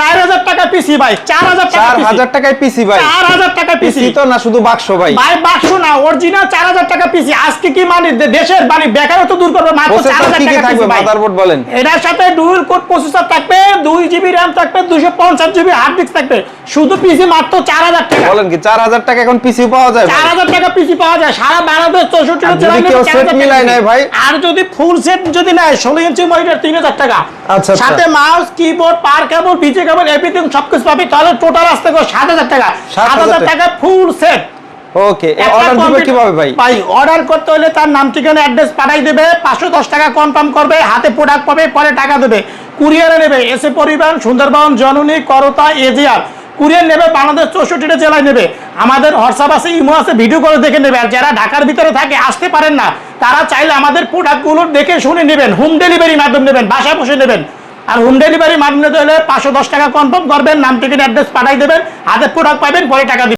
4000 টাকা পিসি ভাই, 4000 টাকা, 4000 টাকায় পিসি ভাই, 4000 টাকা পিসি তো না শুধু বাক্স ভাই, ভাই বাক্স না, অরিজিনাল 4000 টাকা পিসি। আজকে কি মানে দেশের মানে বেকারত্ব দূর করবে মাত্র 4000 টাকা থাকবে। মাদারবোর্ড বলেন, এটার সাথে ডুয়াল কোর প্রসেসর থাকবে, 2 জিবি র‍্যাম থাকবে, 250 জিবি হার্ড ডিস্ক থাকবে, শুধু পিসি মাত্র 4000 টাকা। বলেন কি 4000 টাকা এখন পিসি পাওয়া যায়? 4000 টাকা পিসি পাওয়া যায় সারা বাংলাদেশ 64 জেলায়। কেউ সেট মিলাই নাই ভাই, আর যদি ফুল সেট যদি নেয় 16 ইঞ্চি মনিটর 3000 টাকা, আচ্ছা সাথে মাউস, কিবোর্ড, পাওয়ার কেবল, পিসি কেবল, এভরিথিং সবকিছু পাবে, তাহলে টোটাল আসতে করে 7000 টাকা। 7000 টাকা ফুল সেট। ওকে, অর্ডার দিবে কিভাবে ভাই? ভাই অর্ডার করতে হলে তার নাম, ঠিকানা, অ্যাড্রেস পাঠাই দেবে, 510 টাকা কনফার্ম করবে, হাতে প্রোডাক্ট পাবে, পরে টাকা দেবে। কুরিয়ারে নেবে এসে পরিবহন, সুন্দরবন, জননী, করতা, এজিআর কুরিয়ার নেবে, বাংলাদেশ 64টা জেলায় নেবে। আমাদের হোয়াটসঅ্যাপ আছে, ইমো আছে, ভিডিও করে দেখে নেবে। আর যারা ঢাকার ভিতরে থাকে, আসতে পারেন না, তারা চাইলে আমাদের প্রোডাক্টগুলো দেখে শুনে নেবেন, হোম ডেলিভারি মাধ্যমে নেবেন, বাসায় বসে নেবেন। আর হোম ডেলিভারি মাধ্যমে হলে 510 টাকা কনফার্ম করবেন, নাম, ঠিকানা, অ্যাড্রেস পাঠাই দেবেন, হাতে প্রোডাক্ট পাবেন, পরে টাকা দিবেন।